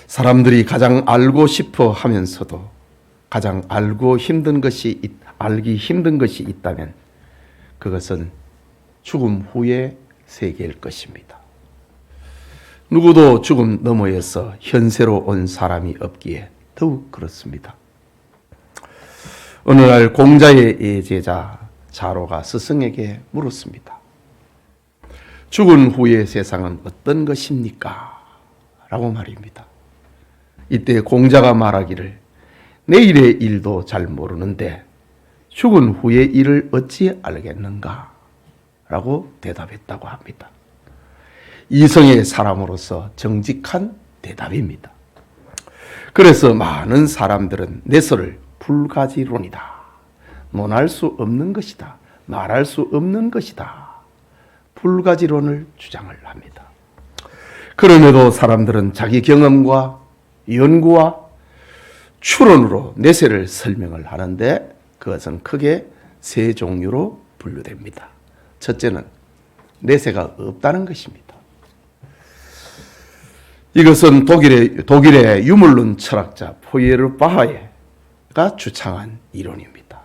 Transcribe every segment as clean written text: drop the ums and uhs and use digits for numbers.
사람들이 가장 알고 싶어 하면서도 가장 알기 힘든 것이 있다면 그것은 죽음 후의 세계일 것입니다. 누구도 죽음 너머에서 현세로 온 사람이 없기에 더욱 그렇습니다. 어느 날 공자의 제자 자로가 스승에게 물었습니다. 죽은 후의 세상은 어떤 것입니까? 라고 말입니다. 이때 공자가 말하기를 내일의 일도 잘 모르는데 죽은 후의 일을 어찌 알겠는가? 라고 대답했다고 합니다. 이성의 사람으로서 정직한 대답입니다. 그래서 많은 사람들은 내설을 불가지론이다, 논할 수 없는 것이다, 말할 수 없는 것이다, 불가지론을 주장을 합니다. 그럼에도 사람들은 자기 경험과 연구와 추론으로 내세를 설명을 하는데 그것은 크게 세 종류로 분류됩니다. 첫째는 내세가 없다는 것입니다. 이것은 독일의 유물론 철학자 포이에르바헤가 주창한 이론입니다.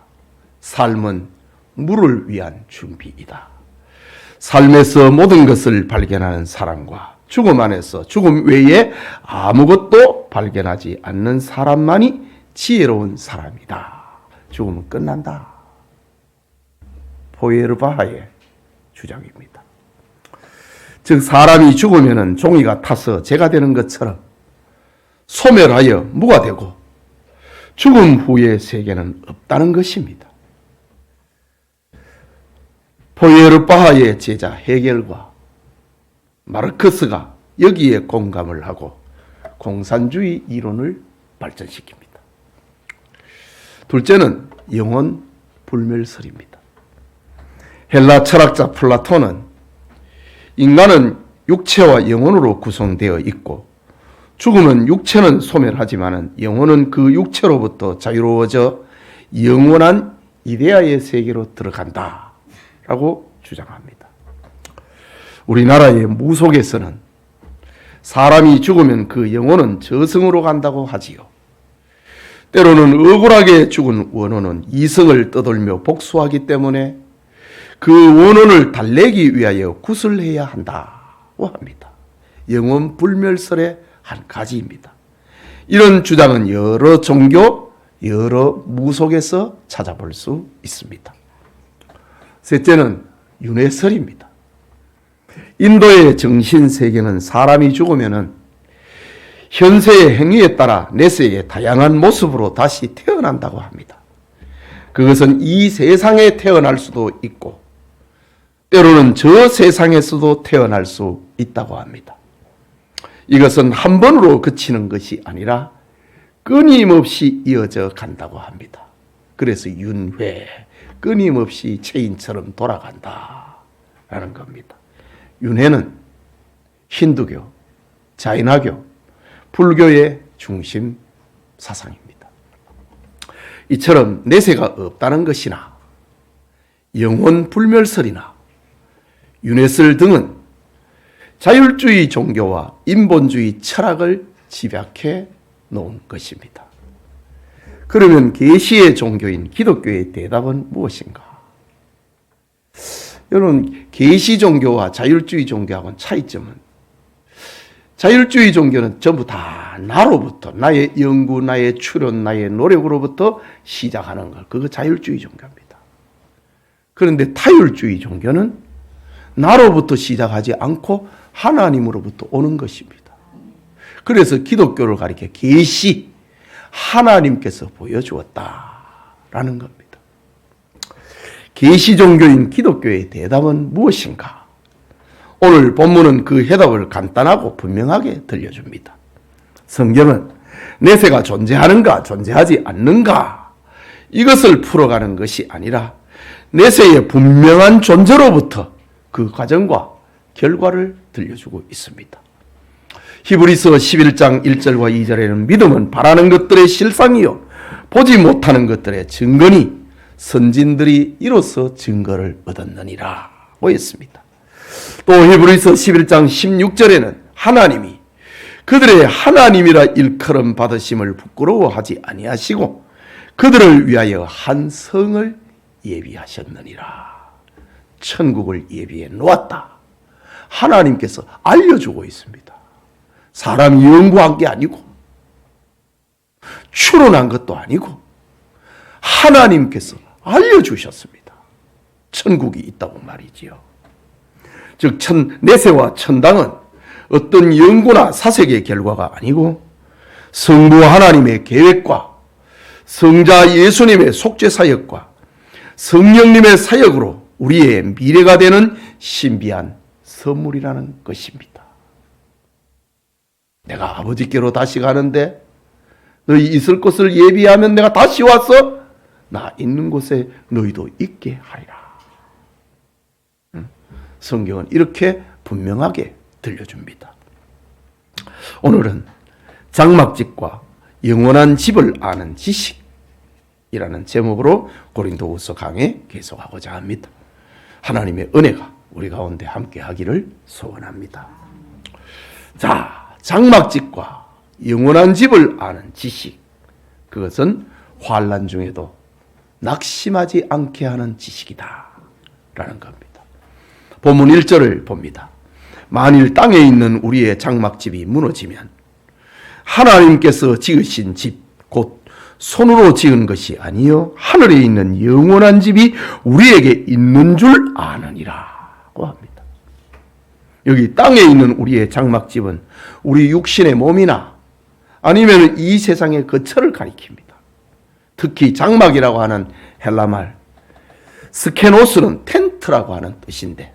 삶은 물을 위한 준비이다. 삶에서 모든 것을 발견하는 사람과 죽음 안에서 죽음 외에 아무것도 발견하지 않는 사람만이 지혜로운 사람이다. 죽음은 끝난다. 포이에르바헤의 주장입니다. 즉 사람이 죽으면 종이가 타서 재가 되는 것처럼 소멸하여 무가 되고 죽음 후의 세계는 없다는 것입니다. 포이에르바헤의 제자 헤겔과 마르크스가 여기에 공감을 하고 공산주의 이론을 발전시킵니다. 둘째는 영혼 불멸설입니다. 헬라 철학자 플라톤은 인간은 육체와 영혼으로 구성되어 있고 죽으면 육체는 소멸하지만 영혼은 그 육체로부터 자유로워져 영원한 이데아의 세계로 들어간다 라고 주장합니다. 우리나라의 무속에서는 사람이 죽으면 그 영혼은 저승으로 간다고 하지요. 때로는 억울하게 죽은 원혼은 이성을 떠돌며 복수하기 때문에 그 원혼을 달래기 위하여 구슬해야 한다고 합니다. 영혼 불멸설의 한 가지입니다. 이런 주장은 여러 종교, 여러 무속에서 찾아볼 수 있습니다. 셋째는 윤회설입니다. 인도의 정신세계는 사람이 죽으면 현세의 행위에 따라 내세의 다양한 모습으로 다시 태어난다고 합니다. 그것은 이 세상에 태어날 수도 있고 때로는 저 세상에서도 태어날 수 있다고 합니다. 이것은 한 번으로 그치는 것이 아니라 끊임없이 이어져 간다고 합니다. 그래서 윤회, 끊임없이 체인처럼 돌아간다라는 겁니다. 윤회는 힌두교, 자인화교, 불교의 중심 사상입니다. 이처럼 내세가 없다는 것이나 영혼 불멸설이나 윤회설 등은 자율주의 종교와 인본주의 철학을 집약해 놓은 것입니다. 그러면 계시의 종교인 기독교의 대답은 무엇인가? 여러분, 계시 종교와 자율주의 종교하고는 차이점은 자율주의 종교는 전부 다 나로부터, 나의 연구, 나의 추론, 나의 노력으로부터 시작하는 것, 그거 자율주의 종교입니다. 그런데 타율주의 종교는 나로부터 시작하지 않고 하나님으로부터 오는 것입니다. 그래서 기독교를 가리켜 계시, 하나님께서 보여주었다라는 겁니다. 계시 종교인 기독교의 대답은 무엇인가? 오늘 본문은 그 해답을 간단하고 분명하게 들려줍니다. 성경은 내세가 존재하는가 존재하지 않는가 이것을 풀어가는 것이 아니라 내세의 분명한 존재로부터 그 과정과 결과를 들려주고 있습니다. 히브리서 11장 1절과 2절에는 믿음은 바라는 것들의 실상이요 보지 못하는 것들의 증거니 선진들이 이로써 증거를 얻었느니라 고 했습니다. 또 히브리서 11장 16절에는 하나님이 그들의 하나님이라 일컬음 받으심을 부끄러워하지 아니하시고 그들을 위하여 한 성을 예비하셨느니라. 천국을 예비해 놓았다. 하나님께서 알려주고 있습니다. 사람이 연구한 게 아니고 추론한 것도 아니고 하나님께서 알려주셨습니다. 천국이 있다고 말이지요. 즉 내세와 천당은 어떤 연구나 사색의 결과가 아니고 성부 하나님의 계획과 성자 예수님의 속죄 사역과 성령님의 사역으로 우리의 미래가 되는 신비한 선물이라는 것입니다. 내가 아버지께로 다시 가는데 너희 있을 곳을 예비하면 내가 다시 와서 나 있는 곳에 너희도 있게 하리라. 성경은 이렇게 분명하게 들려줍니다. 오늘은 장막집과 영원한 집을 아는 지식이라는 제목으로 고린도후서 강해 계속하고자 합니다. 하나님의 은혜가 우리 가운데 함께 하기를 소원합니다. 자, 장막집과 영원한 집을 아는 지식, 그것은 환난 중에도 낙심하지 않게 하는 지식이다 라는 겁니다. 본문 1절을 봅니다. 만일 땅에 있는 우리의 장막집이 무너지면 하나님께서 지으신 집, 곧 손으로 지은 것이 아니요 하늘에 있는 영원한 집이 우리에게 있는 줄 아느니라고 합니다. 여기 땅에 있는 우리의 장막집은 우리 육신의 몸이나 아니면 이 세상의 거처를 가리킵니다. 특히 장막이라고 하는 헬라말 스케노스는 텐트라고 하는 뜻인데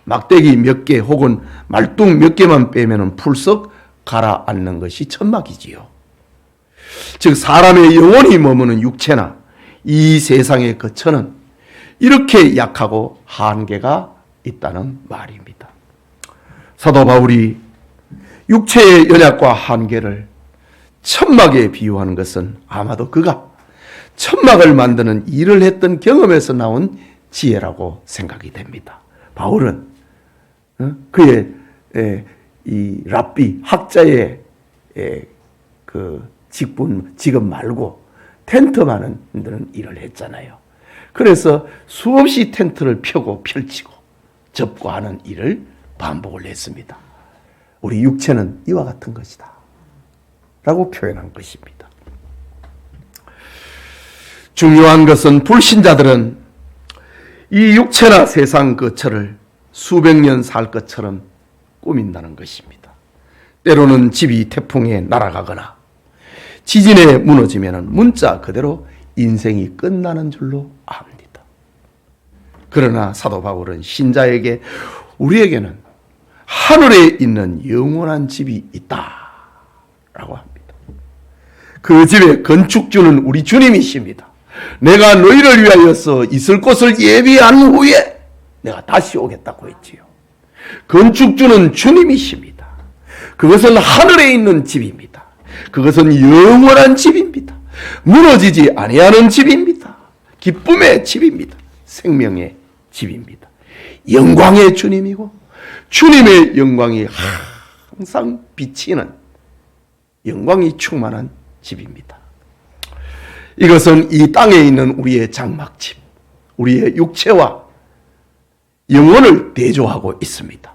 막대기 몇 개 혹은 말뚝 몇 개만 빼면 풀썩 가라앉는 것이 천막이지요. 즉 사람의 영혼이 머무는 육체나 이 세상의 거처는 이렇게 약하고 한계가 있다는 말입니다. 사도 바울이 육체의 연약과 한계를 천막에 비유하는 것은 아마도 그가 천막을 만드는 일을 했던 경험에서 나온 지혜라고 생각이 됩니다. 바울은 그의 이 랍비 학자의 그 직업 말고 텐트 만드는 일을 했잖아요. 그래서 수없이 텐트를 펴고 펼치고 접고 하는 일을 반복을 했습니다. 우리 육체는 이와 같은 것이다 라고 표현한 것입니다. 중요한 것은 불신자들은 이 육체나 세상 거처를 수백 년 살 것처럼 꾸민다는 것입니다. 때로는 집이 태풍에 날아가거나 지진에 무너지면 문자 그대로 인생이 끝나는 줄로 압니다. 그러나 사도 바울은 신자에게 우리에게는 하늘에 있는 영원한 집이 있다라고 합니다. 그 집의 건축주는 우리 주님이십니다. 내가 너희를 위하여서 있을 곳을 예비한 후에 내가 다시 오겠다고 했지요. 건축주는 주님이십니다. 그것은 하늘에 있는 집입니다. 그것은 영원한 집입니다. 무너지지 아니하는 집입니다. 기쁨의 집입니다. 생명의 집입니다. 영광의 주님이고 주님의 영광이 항상 비치는 영광이 충만한 집입니다. 이것은 이 땅에 있는 우리의 장막집, 우리의 육체와 영혼을 대조하고 있습니다.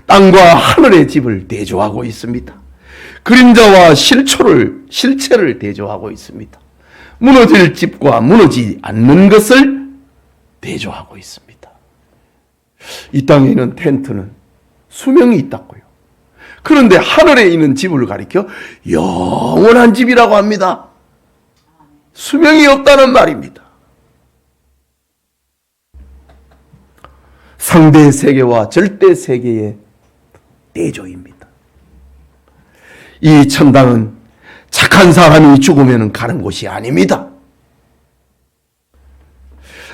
땅과 하늘의 집을 대조하고 있습니다. 그림자와 실체를 대조하고 있습니다. 무너질 집과 무너지지 않는 것을 대조하고 있습니다. 이 땅에 있는 텐트는 수명이 있다고요. 그런데 하늘에 있는 집을 가리켜 영원한 집이라고 합니다. 수명이 없다는 말입니다. 상대 세계와 절대 세계의 대조입니다. 이 천당은 착한 사람이 죽으면 가는 곳이 아닙니다.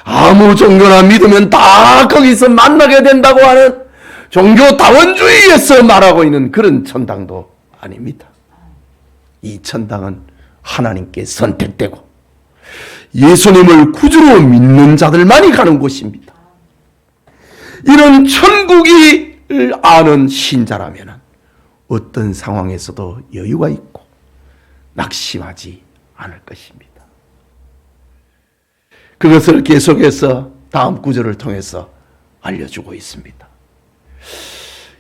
아무 종교나 믿으면 다 거기서 만나게 된다고 하는 종교 다원주의에서 말하고 있는 그런 천당도 아닙니다. 이 천당은 하나님께 선택되고 예수님을 구주로 믿는 자들만이 가는 곳입니다. 이런 천국을 아는 신자라면 어떤 상황에서도 여유가 있고 낙심하지 않을 것입니다. 그것을 계속해서 다음 구절을 통해서 알려주고 있습니다.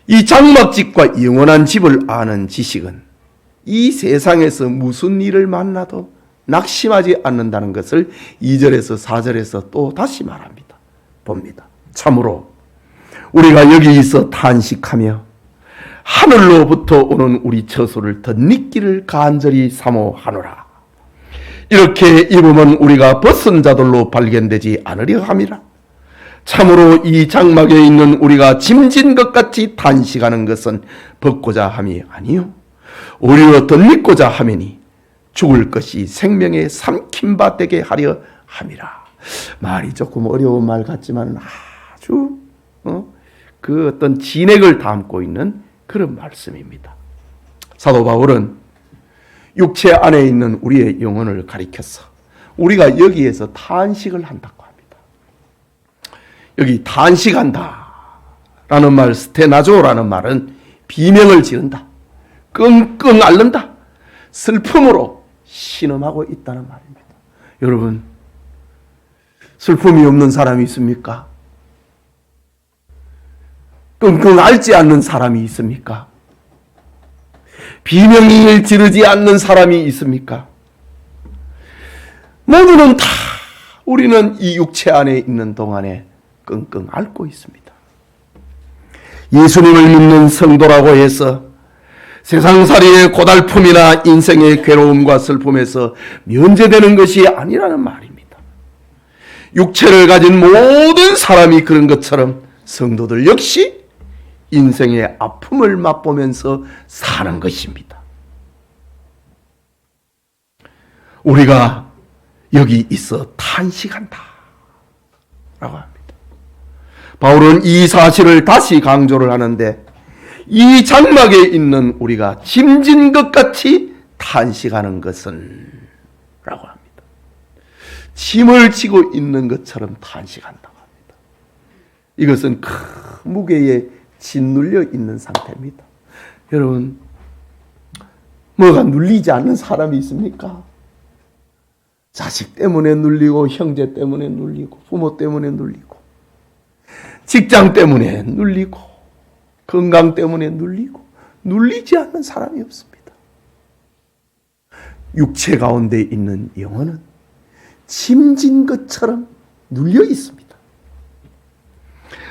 이 장막집과 영원한 집을 아는 지식은 이 세상에서 무슨 일을 만나도 낙심하지 않는다는 것을 2절에서 4절에서 또 다시 말합니다. 봅니다. 참으로 우리가 여기서 탄식하며 하늘로부터 오는 우리 처소를 덧입기를 간절히 사모하노라. 이렇게 입으면 우리가 벗은 자들로 발견되지 않으려 함이라. 참으로 이 장막에 있는 우리가 짐진 것 같이 탄식하는 것은 벗고자 함이 아니요 오히려 덧입고자 함이니 죽을 것이 생명에 삼킨 바 되게 하려 함이라. 말이 조금 어려운 말 같지만 아주 그 어떤 진액을 담고 있는 그런 말씀입니다. 사도 바울은 육체 안에 있는 우리의 영혼을 가리켜서 우리가 여기에서 탄식을 한다고 합니다. 여기 탄식한다 라는 말, 스테나조라는 말은 비명을 지른다, 끙끙 앓는다, 슬픔으로 신음하고 있다는 말입니다. 여러분, 슬픔이 없는 사람이 있습니까? 끙끙 앓지 않는 사람이 있습니까? 비명을 지르지 않는 사람이 있습니까? 모두는 다 우리는 이 육체 안에 있는 동안에 끙끙 앓고 있습니다. 예수님을 믿는 성도라고 해서 세상살이의 고달픔이나 인생의 괴로움과 슬픔에서 면제되는 것이 아니라는 말입니다. 육체를 가진 모든 사람이 그런 것처럼 성도들 역시 인생의 아픔을 맛보면서 사는 것입니다. 우리가 여기 있어 탄식한다 라고 합니다. 바울은 이 사실을 다시 강조를 하는데, 이 장막에 있는 우리가 짐진 것 같이 탄식하는 것은 라고 합니다. 짐을 지고 있는 것처럼 탄식한다고 합니다. 이것은 큰 무게에 짓눌려 있는 상태입니다. 여러분, 뭐가 눌리지 않는 사람이 있습니까? 자식 때문에 눌리고, 형제 때문에 눌리고, 부모 때문에 눌리고, 직장 때문에 눌리고, 건강 때문에 눌리고, 눌리지 않는 사람이 없습니다. 육체 가운데 있는 영혼은 짐진 것처럼 눌려 있습니다.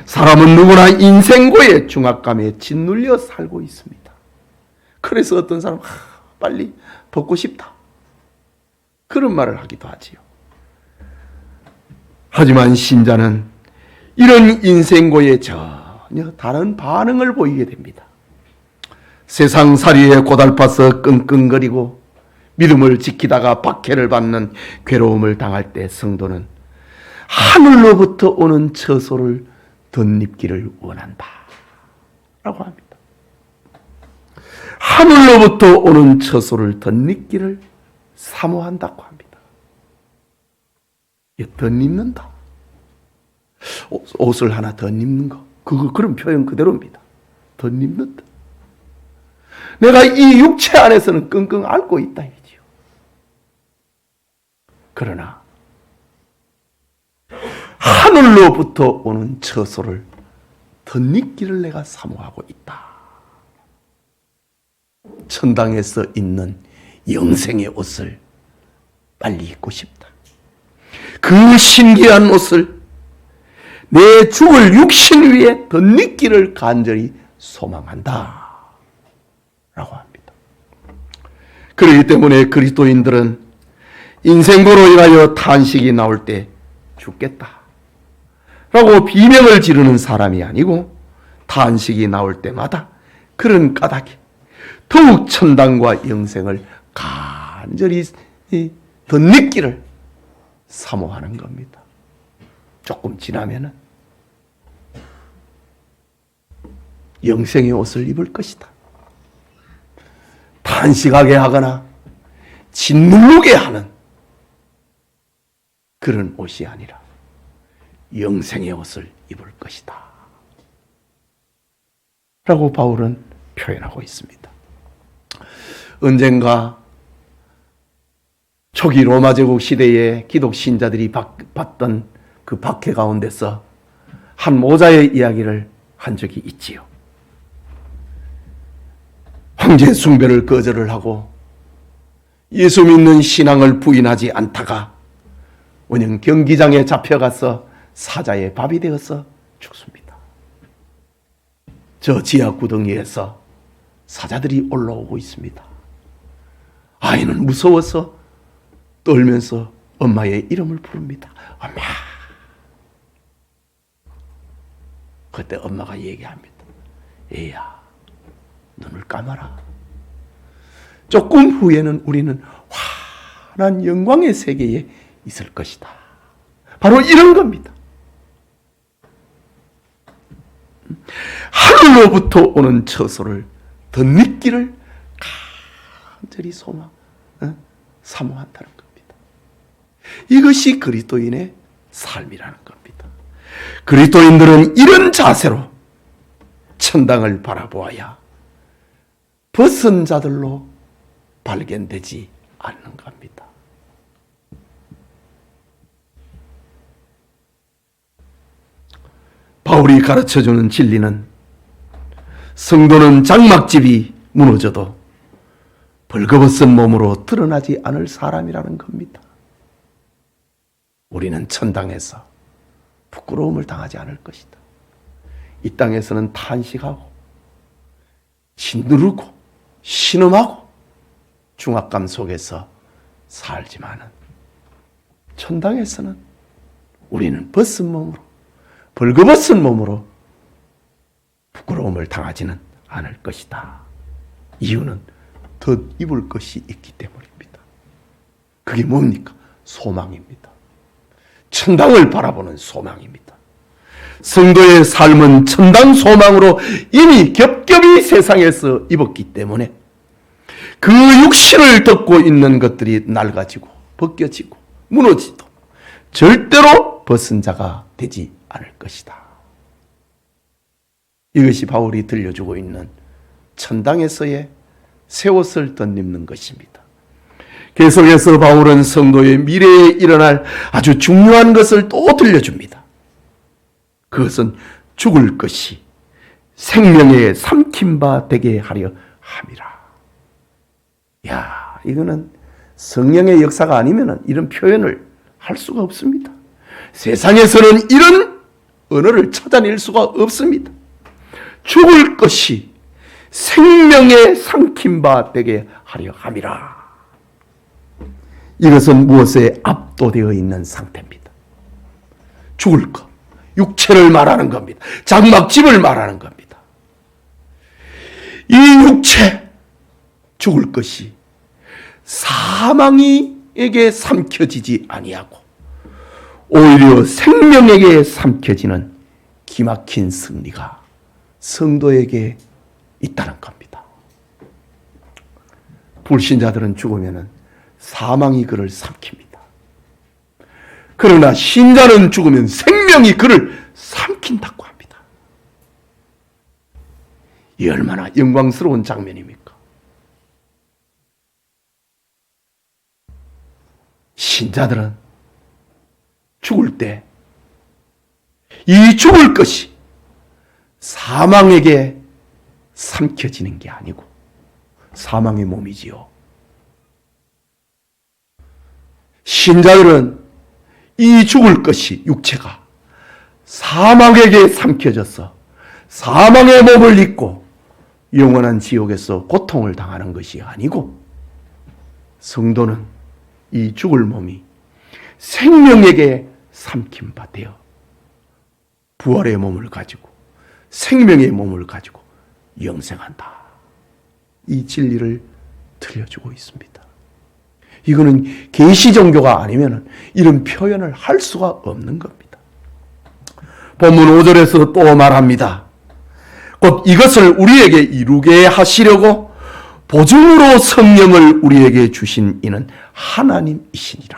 사람은 누구나 인생고의 중압감에 짓눌려 살고 있습니다. 그래서 어떤 사람은 빨리 벗고 싶다, 그런 말을 하기도 하지요. 하지만 신자는 이런 인생고에 전혀 다른 반응을 보이게 됩니다. 세상살이에 고달파서 끙끙거리고 믿음을 지키다가 박해를 받는 괴로움을 당할 때 성도는 하늘로부터 오는 처소를 덧입기를 원한다 라고 합니다. 하늘로부터 오는 처소를 덧입기를 사모한다고 합니다. 덧입는다, 옷을 하나 덧입는 거, 그런 표현 그대로입니다. 덧입는다. 내가 이 육체 안에서는 끙끙 앓고 있다 이지요. 그러나 하늘로부터 오는 처소를 덧입기를 내가 사모하고 있다. 천당에서 입는 영생의 옷을 빨리 입고 싶다. 그 신기한 옷을 내 죽을 육신 위에 덧입기를 간절히 소망한다 라고 합니다. 그렇기 때문에 그리스도인들은 인생고로 인하여 탄식이 나올 때 죽겠다 라고 비명을 지르는 사람이 아니고, 탄식이 나올 때마다 그런 까닭에 더욱 천당과 영생을 간절히 덧입기를 사모하는 겁니다. 조금 지나면은 영생의 옷을 입을 것이다. 탄식하게 하거나 짓누르게 하는 그런 옷이 아니라 영생의 옷을 입을 것이다 라고 바울은 표현하고 있습니다. 언젠가 초기 로마 제국 시대에 기독 신자들이 봤던 그 박해 가운데서 한 모자의 이야기를 한 적이 있지요. 황제 숭배를 거절을 하고 예수 믿는 신앙을 부인하지 않다가 원형 경기장에 잡혀가서 사자의 밥이 되어서 죽습니다. 저 지하 구덩이에서 사자들이 올라오고 있습니다. 아이는 무서워서 떨면서 엄마의 이름을 부릅니다. 엄마. 그때 엄마가 얘기합니다. 애야, 눈을 감아라. 조금 후에는 우리는 환한 영광의 세계에 있을 것이다. 바로 이런 겁니다. 하늘로부터 오는 처소를 덧입기를 간절히 사모한다는 겁니다. 이것이 그리스도인의 삶이라는 겁니다. 그리스도인들은 이런 자세로 천당을 바라보아야 벗은 자들로 발견되지 않는 겁니다. 바울이 가르쳐주는 진리는 성도는 장막집이 무너져도 벌거벗은 몸으로 드러나지 않을 사람이라는 겁니다. 우리는 천당에서 부끄러움을 당하지 않을 것이다. 이 땅에서는 탄식하고 짓누르고 신음하고 중압감 속에서 살지만은 천당에서는 우리는 벗은 몸으로 벌거벗은 몸으로 부끄러움을 당하지는 않을 것이다. 이유는 덧 입을 것이 있기 때문입니다. 그게 뭡니까? 소망입니다. 천당을 바라보는 소망입니다. 성도의 삶은 천당 소망으로 이미 겹겹이 세상에서 입었기 때문에 그 육신을 덮고 있는 것들이 낡아지고 벗겨지고 무너지도 절대로 벗은 자가 되지 않을 것이다. 이것이 바울이 들려주고 있는 천당에서의 새 옷을 덧입는 것입니다. 계속해서 바울은 성도의 미래에 일어날 아주 중요한 것을 또 들려줍니다. 그것은 죽을 것이 생명에 삼킨 바 되게 하려 함이라. 야, 이거는 성령의 역사가 아니면 이런 표현을 할 수가 없습니다. 세상에서는 이런 언어를 찾아낼 수가 없습니다. 죽을 것이 생명에 삼킨 바 되게 하려 함이라. 이것은 무엇에 압도되어 있는 상태입니다. 죽을 것, 육체를 말하는 겁니다. 장막집을 말하는 겁니다. 이 육체, 죽을 것이 사망에게 삼켜지지 아니하고 오히려 생명에게 삼켜지는 기막힌 승리가 성도에게 있다는 겁니다. 불신자들은 죽으면 사망이 그를 삼킵니다. 그러나 신자는 죽으면 생명이 그를 삼킨다고 합니다. 이 얼마나 영광스러운 장면입니까? 신자들은 죽을 때 이 죽을 것이 사망에게 삼켜지는 게 아니고 사망의 몸이지요. 신자들은 이 죽을 것이 육체가 사망에게 삼켜져서 사망의 몸을 입고 영원한 지옥에서 고통을 당하는 것이 아니고 성도는 이 죽을 몸이 생명에게 삼킨 바 되어 부활의 몸을 가지고 생명의 몸을 가지고 영생한다. 이 진리를 들려주고 있습니다. 이거는 계시 종교가 아니면 이런 표현을 할 수가 없는 겁니다. 본문 5절에서 또 말합니다. 곧 이것을 우리에게 이루게 하시려고 보증으로 성령을 우리에게 주신 이는 하나님이시니라.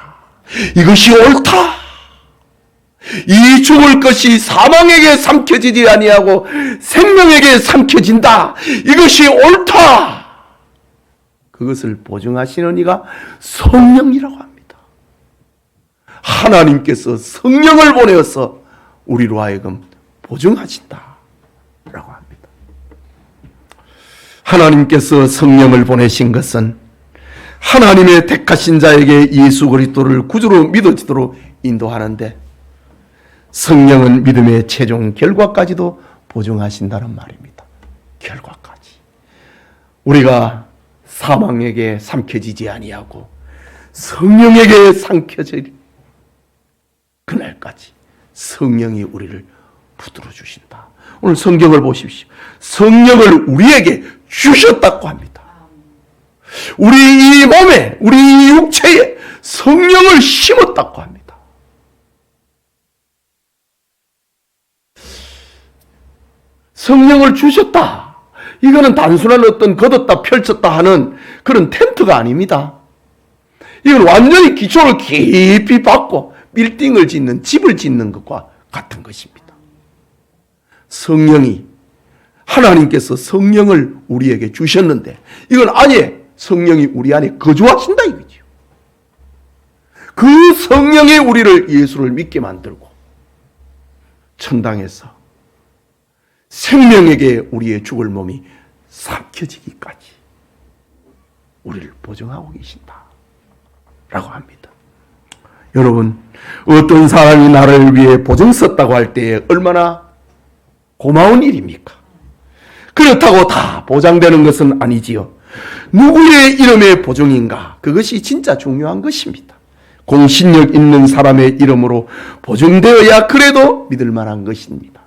이것이 옳다. 이 죽을 것이 사망에게 삼켜지지 아니하고 생명에게 삼켜진다. 이것이 옳다. 그것을 보증하시는 이가 성령이라고 합니다. 하나님께서 성령을 보내어서 우리로 하여금 보증하신다 라고 합니다. 하나님께서 성령을 보내신 것은 하나님의 택하신 자에게 예수 그리스도를 구주로 믿어지도록 인도하는데, 성령은 믿음의 최종 결과까지도 보증하신다는 말입니다. 결과까지. 우리가 사망에게 삼켜지지 아니하고 성령에게 삼켜질 그날까지 성령이 우리를 붙들어 주신다. 오늘 성경을 보십시오. 성령을 우리에게 주셨다고 합니다. 우리 이 몸에, 우리 이 육체에 성령을 심었다고 합니다. 성령을 주셨다. 이거는 단순한 어떤 걷었다 펼쳤다 하는 그런 텐트가 아닙니다. 이건 완전히 기초를 깊이 박고 빌딩을 짓는, 집을 짓는 것과 같은 것입니다. 성령이, 하나님께서 성령을 우리에게 주셨는데, 이건 아예 성령이 우리 안에 거주하신다 이거죠. 그 성령이 우리를, 예수를 믿게 만들고 천당에서 생명에게 우리의 죽을 몸이 삼켜지기까지 우리를 보증하고 계신다 라고 합니다. 여러분, 어떤 사람이 나를 위해 보증 썼다고 할 때에 얼마나 고마운 일입니까? 그렇다고 다 보장되는 것은 아니지요. 누구의 이름의 보증인가? 그것이 진짜 중요한 것입니다. 공신력 있는 사람의 이름으로 보증되어야 그래도 믿을 만한 것입니다.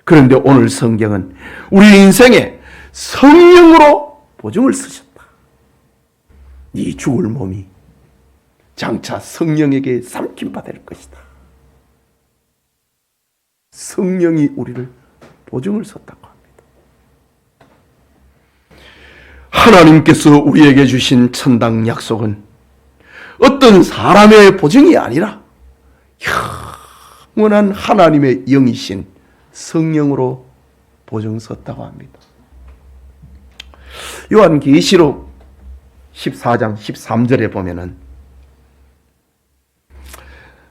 그런데 오늘 성경은 우리 인생에 성령으로 보증을 쓰셨다. 네 죽을 몸이 장차 성령에게 삼킴받을 것이다. 성령이 우리를 보증을 썼다고 합니다. 하나님께서 우리에게 주신 천당 약속은 어떤 사람의 보증이 아니라 영원한 하나님의 영이신 성령으로 보증 썼다고 합니다. 요한계시록 14장 13절에 보면은,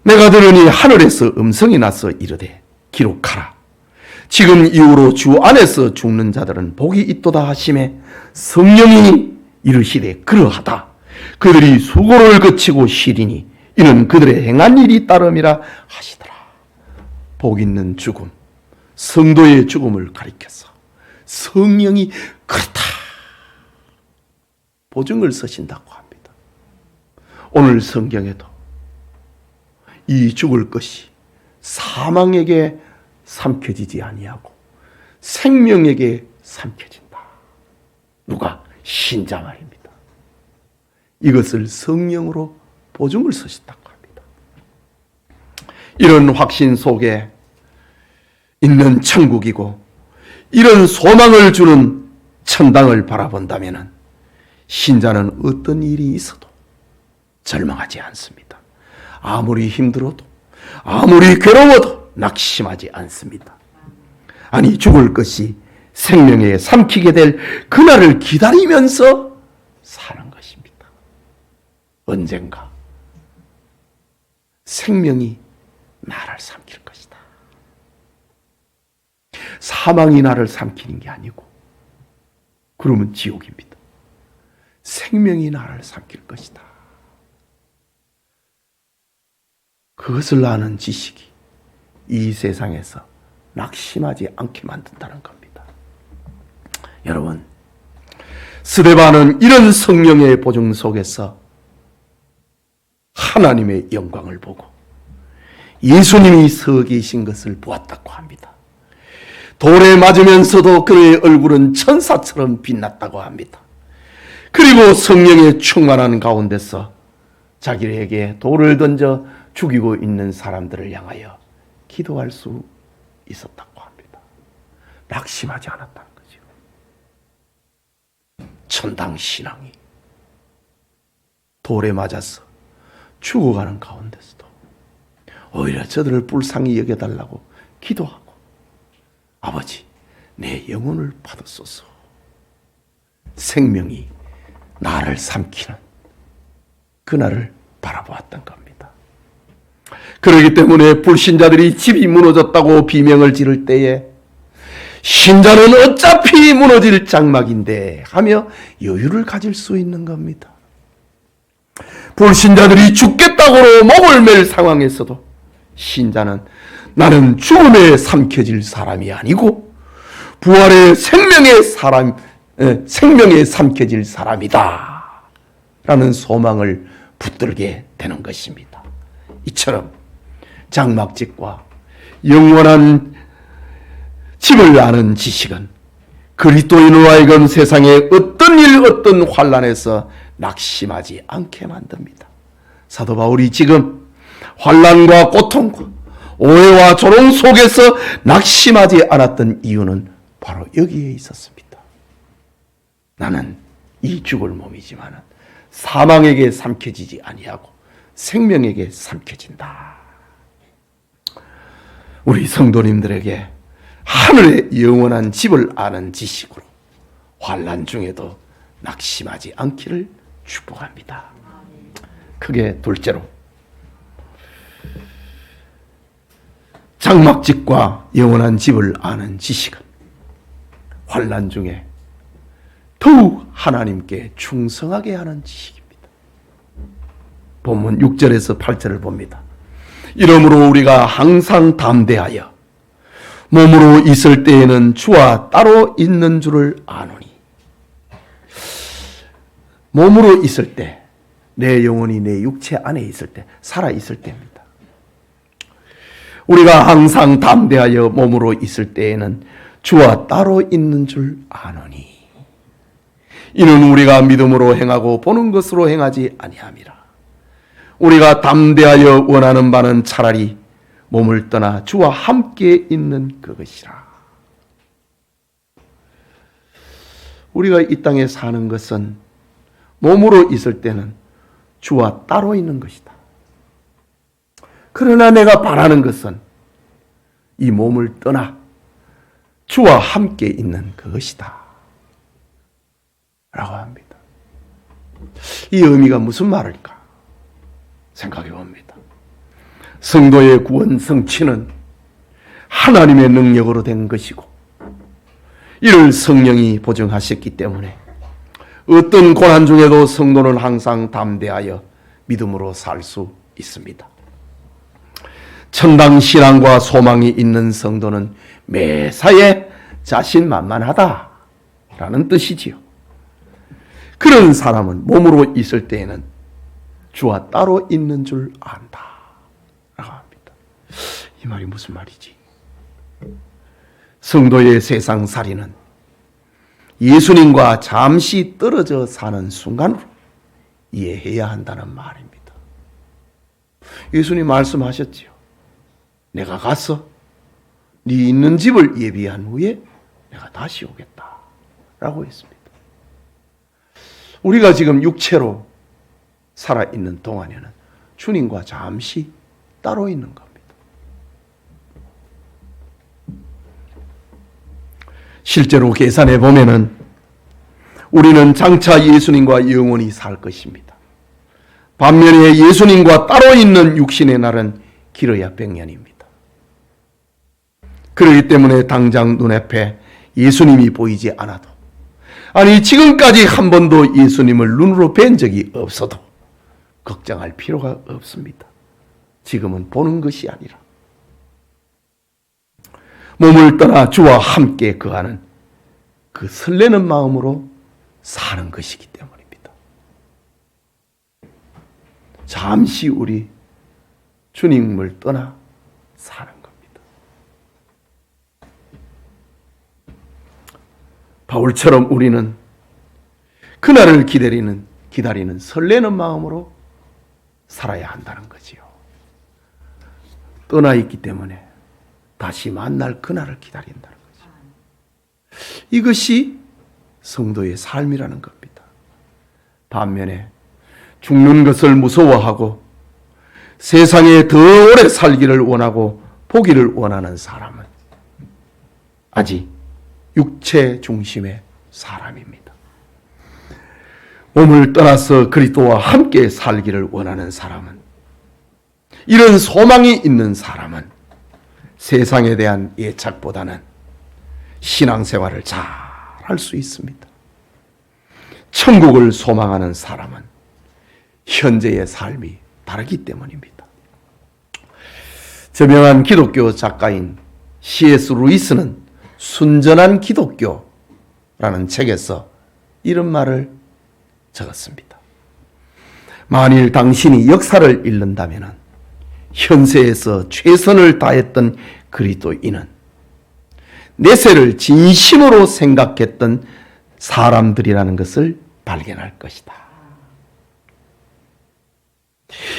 내가 들으니 하늘에서 음성이 나서 이르되 기록하라. 지금 이후로 주 안에서 죽는 자들은 복이 있도다 하시매, 성령이 이르시되 그러하다. 그들이 수고를 거치고 쉬리니 이는 그들의 행한 일이 따름이라 하시더라. 복 있는 죽음, 성도의 죽음을 가리켜서 성령이 그렇다 보증을 쓰신다고 합니다. 오늘 성경에도 이 죽을 것이 사망에게 삼켜지지 아니하고 생명에게 삼켜진다. 누가? 신자 말입니다. 이것을 성령으로 보증을 쓰셨다고 합니다. 이런 확신 속에 있는 천국이고 이런 소망을 주는 천당을 바라본다면 신자는 어떤 일이 있어도 절망하지 않습니다. 아무리 힘들어도, 아무리 괴로워도 낙심하지 않습니다. 아니, 죽을 것이 생명에 삼키게 될 그날을 기다리면서 사는 것입니다. 언젠가 생명이 나를 삼킬 것이다. 사망이 나를 삼키는 게 아니고, 그러면 지옥입니다. 생명이 나를 삼킬 것이다. 그것을 아는 지식이 이 세상에서 낙심하지 않게 만든다는 겁니다. 여러분, 스데반은 이런 성령의 보증 속에서 하나님의 영광을 보고 예수님이 서 계신 것을 보았다고 합니다. 돌에 맞으면서도 그의 얼굴은 천사처럼 빛났다고 합니다. 그리고 성령의 충만한 가운데서 자기에게 돌을 던져 죽이고 있는 사람들을 향하여 기도할 수 있었다고 합니다. 낙심하지 않았다는 거죠. 천당 신앙이 돌에 맞아서 죽어가는 가운데서도 오히려 저들을 불쌍히 여겨달라고 기도하고, 아버지, 내 영혼을 받으소서. 생명이 나를 삼키는 그날을 바라보았던 겁니다. 그렇기 때문에 불신자들이 집이 무너졌다고 비명을 지를 때에 신자는 어차피 무너질 장막인데 하며 여유를 가질 수 있는 겁니다. 불신자들이 죽겠다고 목을 맬 상황에서도 신자는 나는 죽음에 삼켜질 사람이 아니고 부활의 생명에 삼켜질 사람이다 라는 소망을 붙들게 되는 것입니다. 이처럼 장막집과 영원한 집을 아는 지식은 그리스도인으로 하여금 세상에 어떤 환난에서 낙심하지 않게 만듭니다. 사도 바울이 지금 환난과 고통과 오해와 조롱 속에서 낙심하지 않았던 이유는 바로 여기에 있었습니다. 나는 이 죽을 몸이지만 사망에게 삼켜지지 아니하고 생명에게 삼켜진다. 우리 성도님들에게 하늘의 영원한 집을 아는 지식으로 환난 중에도 낙심하지 않기를 축복합니다. 크게 둘째로, 장막집과 영원한 집을 아는 지식은 환난 중에 더욱 하나님께 충성하게 하는 지식입니다. 본문 6절에서 8절을 봅니다. 이러므로 우리가 항상 담대하여 몸으로 있을 때에는 주와 따로 있는 줄을 아노니. 몸으로 있을 때, 내 영혼이 내 육체 안에 있을 때, 살아 있을 때입니다. 우리가 항상 담대하여 몸으로 있을 때에는 주와 따로 있는 줄 아노니. 이는 우리가 믿음으로 행하고 보는 것으로 행하지 아니함이라. 우리가 담대하여 원하는 바는 차라리 몸을 떠나 주와 함께 있는 그것이라. 우리가 이 땅에 사는 것은 몸으로 있을 때는 주와 따로 있는 것이다. 그러나 내가 바라는 것은 이 몸을 떠나 주와 함께 있는 그것이다 라고 합니다. 이 의미가 무슨 말일까 생각해 봅니다. 성도의 구원 성취는 하나님의 능력으로 된 것이고 이를 성령이 보증하셨기 때문에 어떤 고난 중에도 성도는 항상 담대하여 믿음으로 살 수 있습니다. 천당 신앙과 소망이 있는 성도는 매사에 자신만만하다라는 뜻이지요. 그런 사람은 몸으로 있을 때에는 주와 따로 있는 줄 안다 라고 합니다. 이 말이 무슨 말이지? 성도의 세상살이는 예수님과 잠시 떨어져 사는 순간으로 이해해야 한다는 말입니다. 예수님 말씀하셨지요. 내가 가서 네 있는 집을 예비한 후에 내가 다시 오겠다 라고 했습니다. 우리가 지금 육체로 살아있는 동안에는 주님과 잠시 따로 있는 겁니다. 실제로 계산해 보면은 우리는 장차 예수님과 영원히 살 것입니다. 반면에 예수님과 따로 있는 육신의 날은 길어야 100년입니다. 그렇기 때문에 당장 눈앞에 예수님이 보이지 않아도, 아니 지금까지 한 번도 예수님을 눈으로 뵌 적이 없어도 걱정할 필요가 없습니다. 지금은 보는 것이 아니라 몸을 떠나 주와 함께 거하는 그 설레는 마음으로 사는 것이기 때문입니다. 잠시 우리 주님을 떠나 사는 겁니다. 바울처럼 우리는 그날을 기다리는 설레는 마음으로 살아야 한다는 거지요. 떠나 있기 때문에 다시 만날 그날을 기다린다는 거죠. 이것이 성도의 삶이라는 겁니다. 반면에 죽는 것을 무서워하고 세상에 더 오래 살기를 원하고 보기를 원하는 사람은 아직 육체 중심의 사람입니다. 몸을 떠나서 그리스도와 함께 살기를 원하는 사람은, 이런 소망이 있는 사람은 세상에 대한 애착보다는 신앙생활을 잘 할 수 있습니다. 천국을 소망하는 사람은 현재의 삶이 다르기 때문입니다. 저명한 기독교 작가인 C.S. 루이스는 순전한 기독교라는 책에서 이런 말을 적었습니다. 만일 당신이 역사를 읽는다면 현세에서 최선을 다했던 그리스도인은 내세를 진심으로 생각했던 사람들이라는 것을 발견할 것이다.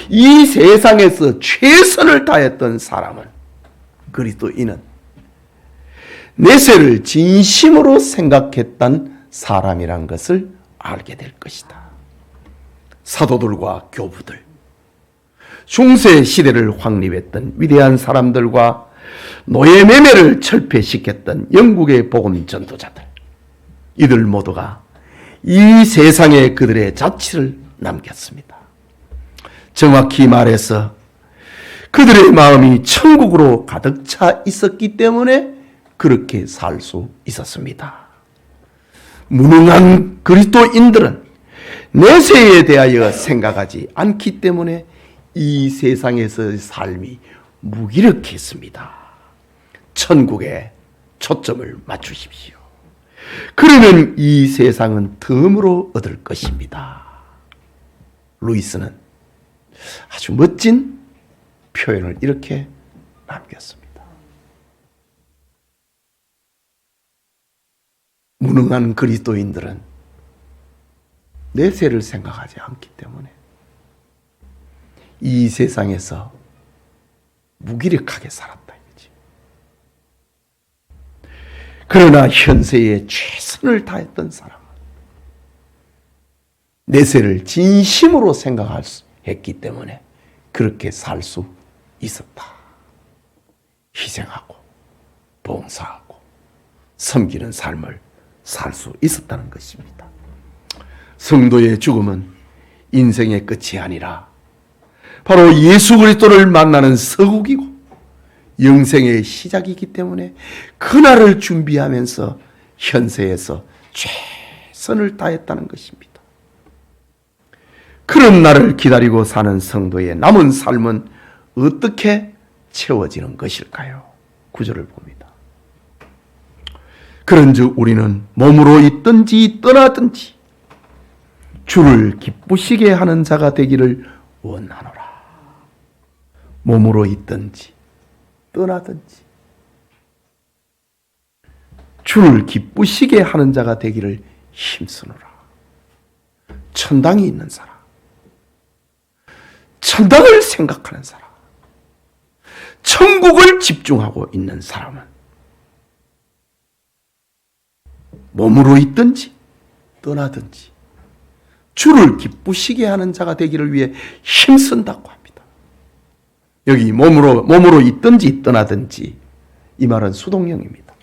이 세상에서 최선을 다했던 사람은, 그리스도인은 내세를 진심으로 생각했던 사람이란 것을 알게 될 것이다. 사도들과 교부들, 중세 시대를 확립했던 위대한 사람들과 노예 매매를 철폐시켰던 영국의 복음 전도자들, 이들 모두가 이 세상에 그들의 자취를 남겼습니다. 정확히 말해서 그들의 마음이 천국으로 가득 차 있었기 때문에 그렇게 살 수 있었습니다. 무능한 그리스도인들은 내세에 대하여 생각하지 않기 때문에 이 세상에서의 삶이 무기력했습니다. 천국에 초점을 맞추십시오. 그러면 이 세상은 덤으로 얻을 것입니다. 루이스는 아주 멋진 표현을 이렇게 남겼습니다. 무능한 그리스도인들은 내세를 생각하지 않기 때문에 이 세상에서 무기력하게 살았다 이거지. 그러나 현세에 최선을 다했던 사람은 내세를 진심으로 했기 때문에 그렇게 살 수 있었다. 희생하고 봉사하고 섬기는 삶을 살 수 있었다는 것입니다. 성도의 죽음은 인생의 끝이 아니라 바로 예수 그리스도를 만나는 서국이고 영생의 시작이기 때문에 그날을 준비하면서 현세에서 최선을 다했다는 것입니다. 그런 날을 기다리고 사는 성도의 남은 삶은 어떻게 채워지는 것일까요? 9절을 봅니다. 그런즉 우리는 몸으로 있든지 떠나든지 주를 기쁘시게 하는 자가 되기를 원하노라. 몸으로 있든지 떠나든지 주를 기쁘시게 하는 자가 되기를 힘쓰노라. 천당이 있는 사람, 천당을 생각하는 사람, 천국을 집중하고 있는 사람은 몸으로 있든지 떠나든지 주를 기쁘시게 하는 자가 되기를 위해 힘쓴다고 합니다. 여기 몸으로 있든지 떠나든지, 이 말은 수동형입니다.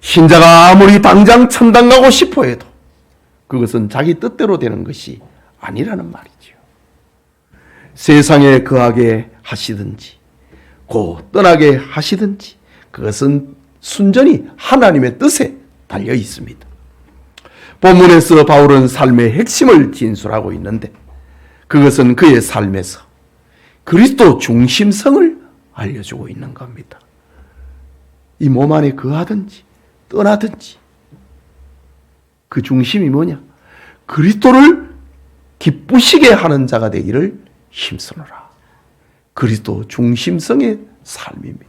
신자가 아무리 당장 천당 가고 싶어 해도 그것은 자기 뜻대로 되는 것이 아니라는 말이죠. 세상에 거하게 하시든지 곧 떠나게 하시든지 그것은 순전히 하나님의 뜻에 달려 있습니다. 본문에서 바울은 삶의 핵심을 진술하고 있는데 그것은 그의 삶에서 그리스도 중심성을 알려주고 있는 겁니다. 이 몸 안에 거하든지 떠나든지 그 중심이 뭐냐? 그리스도를 기쁘시게 하는 자가 되기를 힘쓰노라. 그리스도 중심성의 삶입니다.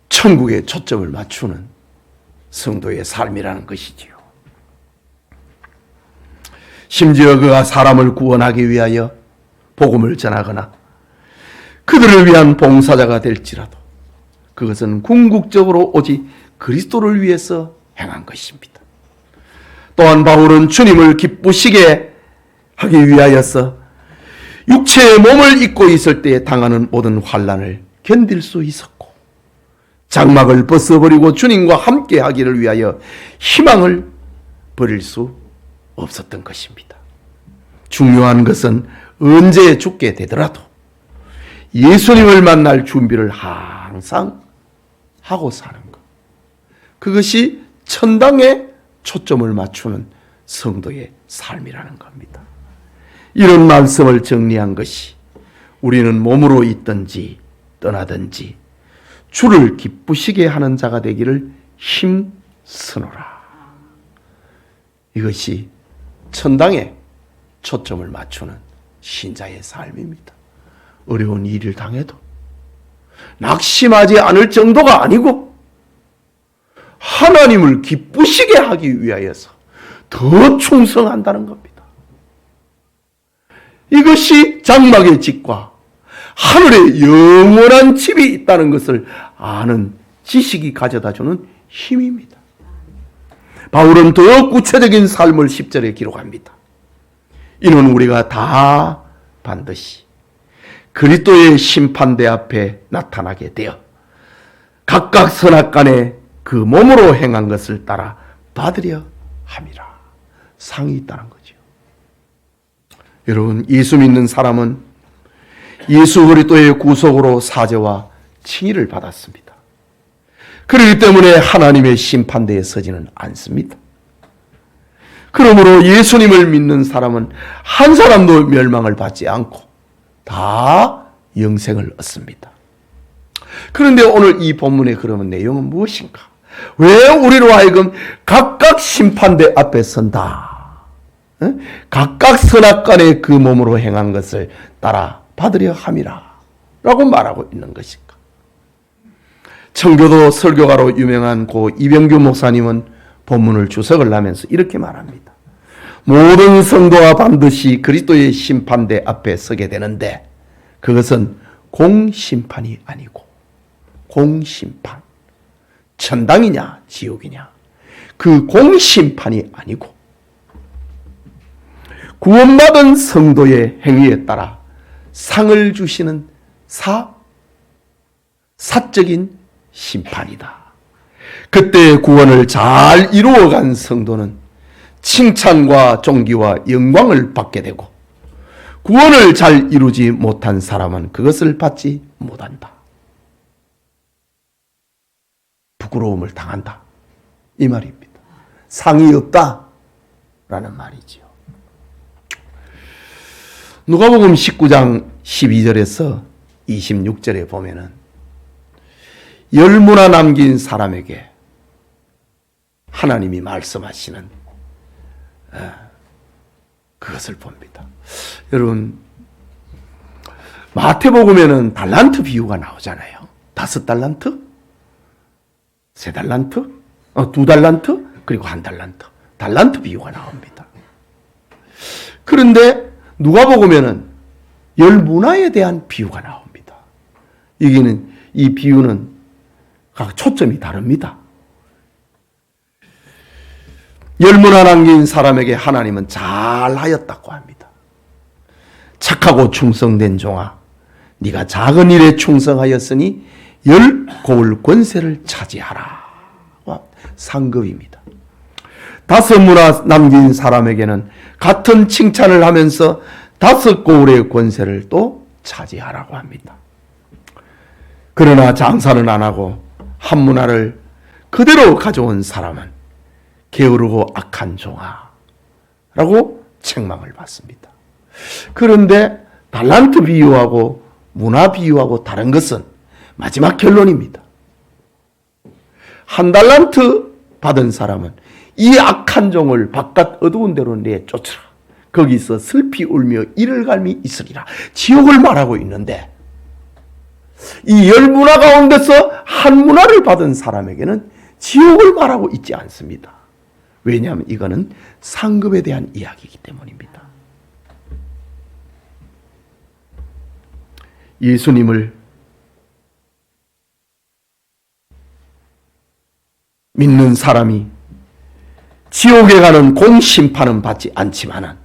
천국에 초점을 맞추는 성도의 삶이라는 것이지요. 심지어 그가 사람을 구원하기 위하여 복음을 전하거나 그들을 위한 봉사자가 될지라도 그것은 궁극적으로 오직 그리스도를 위해서 행한 것입니다. 또한 바울은 주님을 기쁘시게 하기 위하여서 육체의 몸을 입고 있을 때 당하는 모든 환난을 견딜 수 있었고, 장막을 벗어버리고 주님과 함께 하기를 위하여 희망을 버릴 수 없었던 것입니다. 중요한 것은 언제 죽게 되더라도 예수님을 만날 준비를 항상 하고 사는 것. 그것이 천당에 초점을 맞추는 성도의 삶이라는 겁니다. 이런 말씀을 정리한 것이 우리는 몸으로 있든지 떠나든지 주를 기쁘시게 하는 자가 되기를 힘쓰노라. 이것이 천당에 초점을 맞추는 신자의 삶입니다. 어려운 일을 당해도 낙심하지 않을 정도가 아니고 하나님을 기쁘시게 하기 위하여서 더 충성한다는 겁니다. 이것이 장막의 집과 하늘에 영원한 집이 있다는 것을 아는 지식이 가져다주는 힘입니다. 바울은 더 구체적인 삶을 10절에 기록합니다. 이는 우리가 다 반드시 그리스도의 심판대 앞에 나타나게 되어 각각 선악간에 그 몸으로 행한 것을 따라 받으려 함이라. 상이 있다는 거죠. 여러분, 예수 믿는 사람은 예수 그리스도의 구속으로 사죄와 칭의를 받았습니다. 그렇기 때문에 하나님의 심판대에 서지는 않습니다. 그러므로 예수님을 믿는 사람은 한 사람도 멸망을 받지 않고 다 영생을 얻습니다. 그런데 오늘 이 본문에 그러면 내용은 무엇인가? 왜 우리로 하여금 각각 심판대 앞에 선다? 각각 선악간에 그 몸으로 행한 것을 따라 받으려 함이라 라고 말하고 있는 것인가? 청교도 설교가로 유명한 고 이병규 목사님은 본문을 주석을 하면서 이렇게 말합니다. 모든 성도가 반드시 그리스도의 심판대 앞에 서게 되는데 그것은 공심판이 아니고 공심판, 천당이냐 지옥이냐, 그 공심판이 아니고 구원받은 성도의 행위에 따라 상을 주시는 사적인 심판이다. 그때 구원을 잘 이루어간 성도는 칭찬과 존귀와 영광을 받게 되고, 구원을 잘 이루지 못한 사람은 그것을 받지 못한다. 부끄러움을 당한다. 이 말입니다. 상이 없다라는 말이지요. 누가복음 19장 12절에서 26절에 보면은 10문화 남긴 사람에게 하나님이 말씀하시는 그것을 봅니다. 여러분, 마태복음에는 달란트 비유가 나오잖아요. 5달란트, 3달란트, 2달란트, 그리고 1달란트. 달란트 비유가 나옵니다. 그런데 누가복음에는 10문화에 대한 비유가 나옵니다. 이 비유는 각 초점이 다릅니다. 10문화 남긴 사람에게 하나님은 잘하였다고 합니다. 착하고 충성된 종아, 네가 작은 일에 충성하였으니 10 고을 권세를 차지하라. 상급입니다. 5문화 남긴 사람에게는 같은 칭찬을 하면서 5 고을의 권세를 또 차지하라고 합니다. 그러나 장사는 안 하고 한 문화를 그대로 가져온 사람은 게으르고 악한 종아라고 책망을 받습니다. 그런데 달란트 비유하고 문화 비유하고 다른 것은 마지막 결론입니다. 1달란트 받은 사람은 이 악한 종을 바깥 어두운 데로 내쫓으라. 거기서 슬피 울며 이를 갈미 있으리라. 지옥을 말하고 있는데, 이 10문화 가운데서 한 문화를 받은 사람에게는 지옥을 말하고 있지 않습니다. 왜냐하면 이거는 상급에 대한 이야기이기 때문입니다. 예수님을 믿는 사람이 지옥에 가는 공심판은 받지 않지만은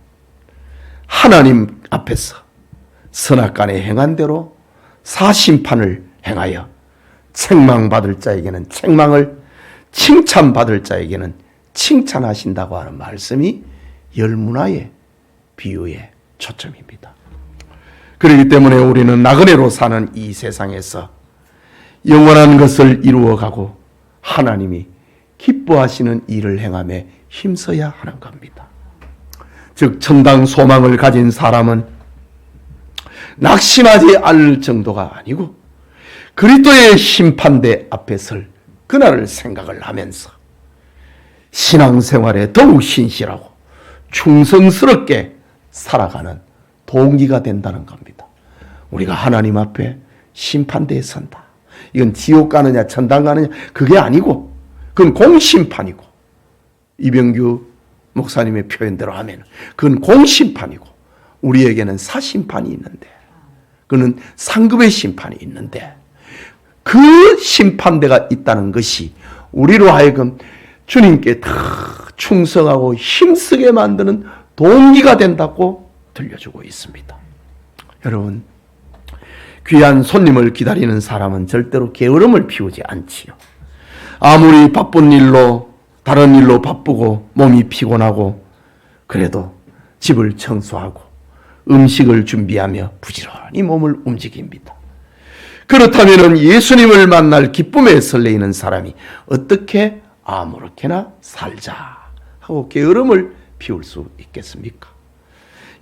하나님 앞에서 선악간에 행한 대로 사심판을 행하여 책망받을 자에게는 책망을, 칭찬받을 자에게는 칭찬하신다고 하는 말씀이 열문화의 비유의 초점입니다. 그렇기 때문에 우리는 나그네로 사는 이 세상에서 영원한 것을 이루어가고 하나님이 기뻐하시는 일을 행함에 힘써야 하는 겁니다. 즉 천당 소망을 가진 사람은 낙심하지 않을 정도가 아니고 그리스도의 심판대 앞에 설 그날을 생각을 하면서 신앙생활에 더욱 신실하고 충성스럽게 살아가는 동기가 된다는 겁니다. 우리가 하나님 앞에 심판대에 선다. 이건 지옥 가느냐 천당 가느냐 그게 아니고 그건 공심판이고, 이병규 목사님의 표현대로 하면 그건 공심판이고, 우리에게는 사심판이 있는데, 그는 상급의 심판이 있는데, 그 심판대가 있다는 것이 우리로 하여금 주님께 다 충성하고 힘쓰게 만드는 동기가 된다고 들려주고 있습니다. 여러분, 귀한 손님을 기다리는 사람은 절대로 게으름을 피우지 않지요. 아무리 바쁜 일로, 다른 일로 바쁘고 몸이 피곤하고 그래도 집을 청소하고 음식을 준비하며 부지런히 몸을 움직입니다. 그렇다면 예수님을 만날 기쁨에 설레이는 사람이 어떻게 아무렇게나 살자 하고 게으름을 피울 수 있겠습니까?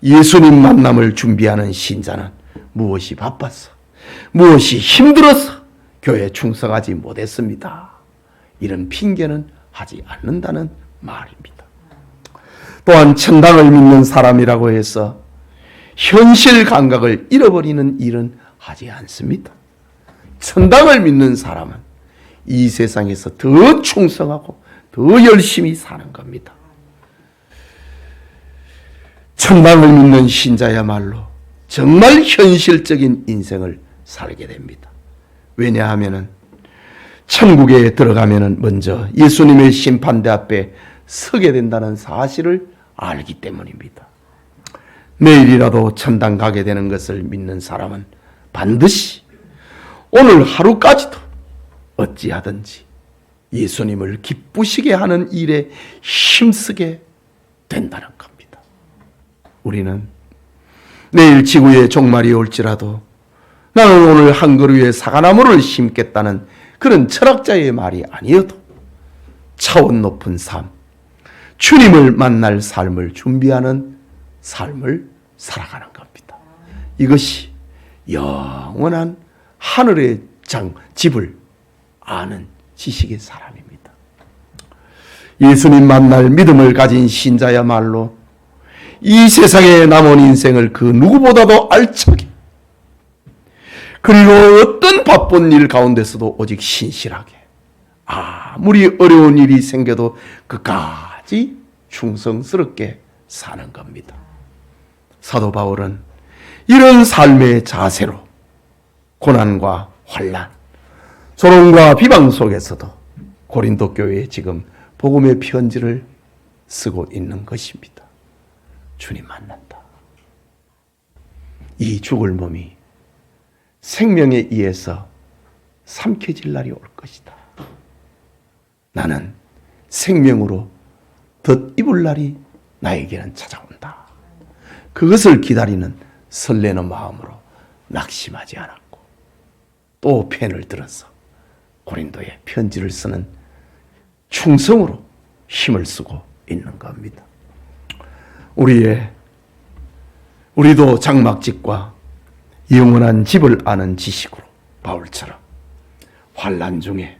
예수님 만남을 준비하는 신자는 무엇이 바빠서, 무엇이 힘들어서 교회에 충성하지 못했습니다. 이런 핑계는 하지 않는다는 말입니다. 또한 천당을 믿는 사람이라고 해서 현실 감각을 잃어버리는 일은 하지 않습니다. 천당을 믿는 사람은 이 세상에서 더 충성하고 더 열심히 사는 겁니다. 천당을 믿는 신자야말로 정말 현실적인 인생을 살게 됩니다. 왜냐하면 천국에 들어가면 먼저 예수님의 심판대 앞에 서게 된다는 사실을 알기 때문입니다. 내일이라도 천당 가게 되는 것을 믿는 사람은 반드시 오늘 하루까지도 어찌하든지 예수님을 기쁘시게 하는 일에 힘쓰게 된다는 겁니다. 우리는 내일 지구에 종말이 올지라도 나는 오늘 한 그루의 사과나무를 심겠다는 그런 철학자의 말이 아니어도 차원 높은 삶, 주님을 만날 삶을 준비하는 삶을 살아가는 겁니다. 이것이 영원한 하늘의 집을 아는 지식의 사람입니다. 예수님 만날 믿음을 가진 신자야말로 이 세상에 남은 인생을 그 누구보다도 알차게, 그리고 어떤 바쁜 일 가운데서도 오직 신실하게, 아무리 어려운 일이 생겨도 끝까지 충성스럽게 사는 겁니다. 사도 바울은 이런 삶의 자세로 고난과 환난, 조롱과 비방 속에서도 고린도 교회에 지금 복음의 편지를 쓰고 있는 것입니다. 주님 만난다. 이 죽을 몸이 생명에 의해서 삼켜질 날이 올 것이다. 나는 생명으로 덧입을 날이 나에게는 찾아온다. 그것을 기다리는 설레는 마음으로 낙심하지 않았고 또 펜을 들어서 고린도에 편지를 쓰는 충성으로 힘을 쓰고 있는 겁니다. 우리도 장막집과 영원한 집을 아는 지식으로 바울처럼 환난 중에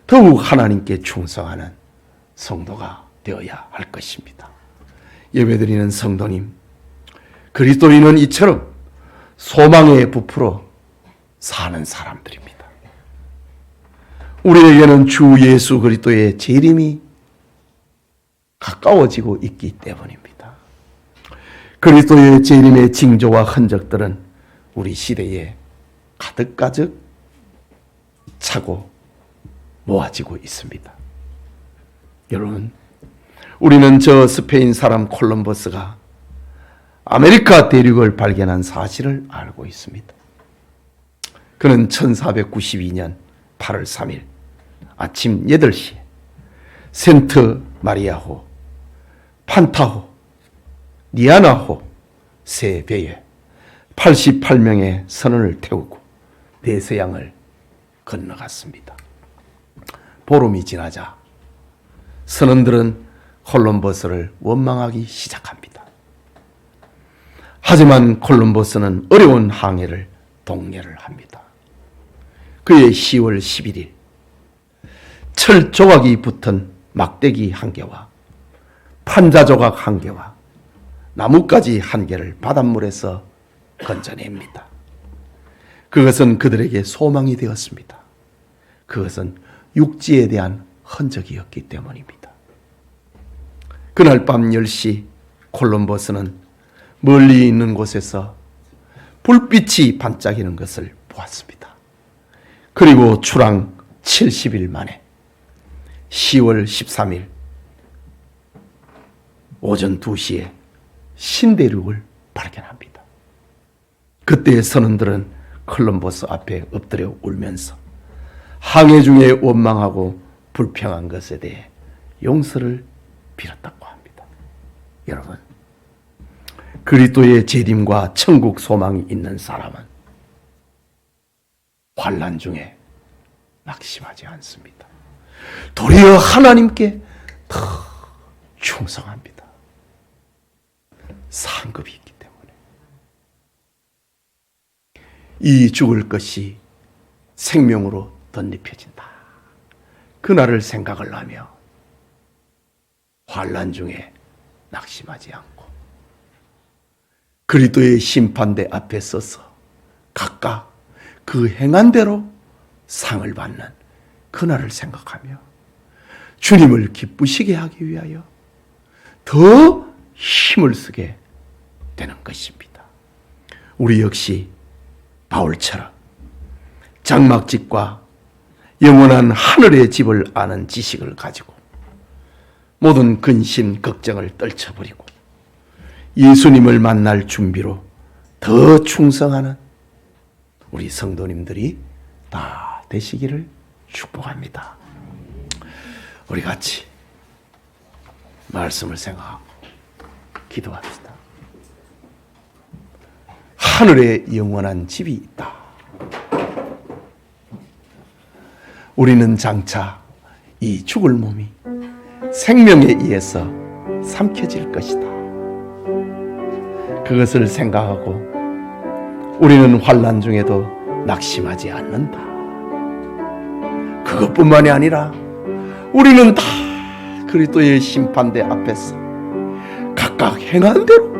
더욱 하나님께 충성하는 성도가 되어야 할 것입니다. 예배드리는 성도님, 그리스도인은 이처럼 소망에 부풀어 사는 사람들입니다. 우리에게는 주 예수 그리스도의 재림이 가까워지고 있기 때문입니다. 그리스도의 재림의 징조와 흔적들은 우리 시대에 가득가득 차고 모아지고 있습니다. 여러분, 우리는 저 스페인 사람 콜럼버스가 아메리카 대륙을 발견한 사실을 알고 있습니다. 그는 1492년 8월 3일 아침 8시에 센트 마리아호, 판타호, 니아나호 세 배에 88명의 선원을 태우고 대서양을 건너갔습니다. 보름이 지나자 선원들은 콜럼버스를 원망하기 시작합니다. 하지만 콜럼버스는 어려운 항해를 독려를 합니다. 그해 10월 11일 철 조각이 붙은 막대기 한 개와 판자 조각 한 개와 나뭇가지 한 개를 바닷물에서 건져냅니다. 그것은 그들에게 소망이 되었습니다. 그것은 육지에 대한 흔적이었기 때문입니다. 그날 밤 10시 콜럼버스는 멀리 있는 곳에서 불빛이 반짝이는 것을 보았습니다. 그리고 출항 70일 만에 10월 13일 오전 2시에 신대륙을 발견합니다. 그때 선원들은 콜럼버스 앞에 엎드려 울면서 항해 중에 원망하고 불평한 것에 대해 용서를 빌었다고 합니다. 여러분, 그리스도의 재림과 천국 소망이 있는 사람은 환난 중에 낙심하지 않습니다. 도리어 하나님께 더 충성합니다. 상급이 있기 때문에. 이 죽을 것이 생명으로 덧입혀진다. 그날을 생각을 하며 환난 중에 낙심하지 않고 그리스도의 심판대 앞에 서서 각각 그 행한 대로 상을 받는 그날을 생각하며 주님을 기쁘시게 하기 위하여 더 힘을 쓰게 되는 것입니다. 우리 역시 바울처럼 장막집과 영원한 하늘의 집을 아는 지식을 가지고 모든 근심, 걱정을 떨쳐버리고 예수님을 만날 준비로 더 충성하는 우리 성도님들이 다 되시기를 축복합니다. 우리 같이 말씀을 생각하고 기도합시다. 하늘에 영원한 집이 있다. 우리는 장차 이 죽을 몸이 생명에 의해서 삼켜질 것이다. 그것을 생각하고 우리는 환난 중에도 낙심하지 않는다. 그것뿐만이 아니라 우리는 다 그리스도의 심판대 앞에서 각각 행한 대로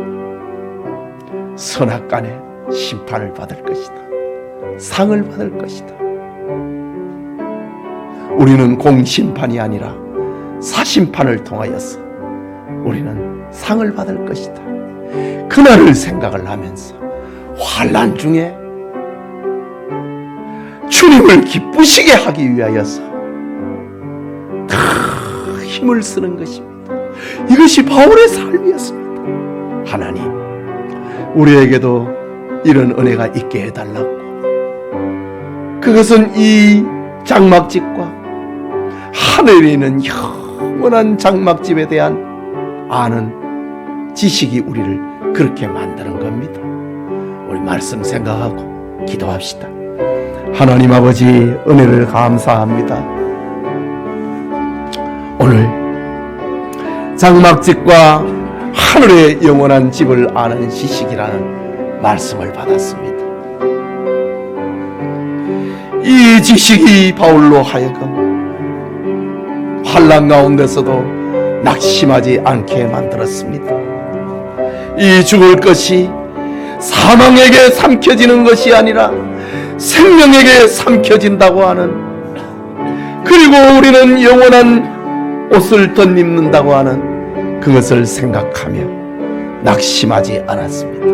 선악간에 심판을 받을 것이다. 상을 받을 것이다. 우리는 공심판이 아니라 사심판을 통하여서 우리는 상을 받을 것이다. 그날을 생각을 하면서 환난 중에 주님을 기쁘시게 하기 위하여서 다 힘을 쓰는 것입니다. 이것이 바울의 삶이었습니다. 하나님, 우리에게도 이런 은혜가 있게 해달라고. 그것은 이 장막집과 하늘에 있는 영원한 장막집에 대한 아는 지식이 우리를 그렇게 만드는 겁니다. 우리 말씀 생각하고 기도합시다. 하나님 아버지, 은혜를 감사합니다. 오늘 장막집과 하늘의 영원한 집을 아는 지식이라는 말씀을 받았습니다. 이 지식이 바울로 하여금 환난 가운데서도 낙심하지 않게 만들었습니다. 이 죽을 것이 사망에게 삼켜지는 것이 아니라 생명에게 삼켜진다고 하는, 그리고 우리는 영원한 옷을 덧입는다고 하는 그것을 생각하며 낙심하지 않았습니다.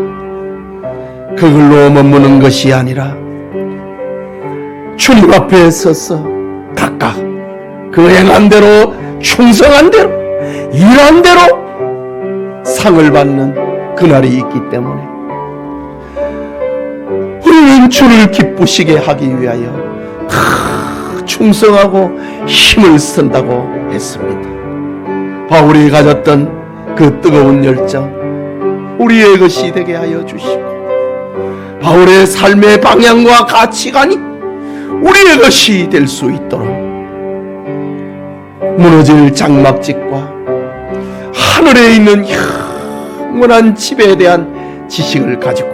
그걸로 머무는 것이 아니라 주님 앞에 서서 각각 그 행한 대로 충성한 대로 일한 대로 상을 받는 그날이 있기 때문에 우리는 주를 기쁘시게 하기 위하여 다 충성하고 힘을 쓴다고 했습니다. 바울이 가졌던 그 뜨거운 열정 우리의 것이 되게 하여 주시고, 바울의 삶의 방향과 가치관이 우리의 것이 될 수 있도록 무너질 장막집과 하늘에 있는 영원한 집에 대한 지식을 가지고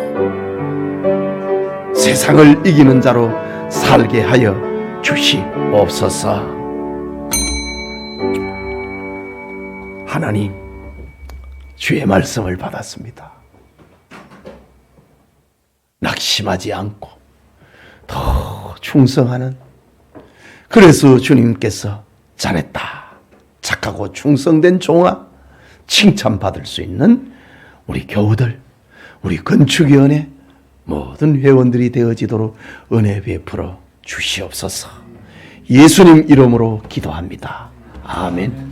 세상을 이기는 자로 살게 하여 주시옵소서. 하나님, 주의 말씀을 받았습니다. 낙심하지 않고 더 충성하는, 그래서 주님께서 잘했다, 착하고 충성된 종아, 칭찬받을 수 있는 우리 교우들, 우리 건축위원회 모든 회원들이 되어지도록 은혜 베풀어 주시옵소서. 예수님 이름으로 기도합니다. 아멘.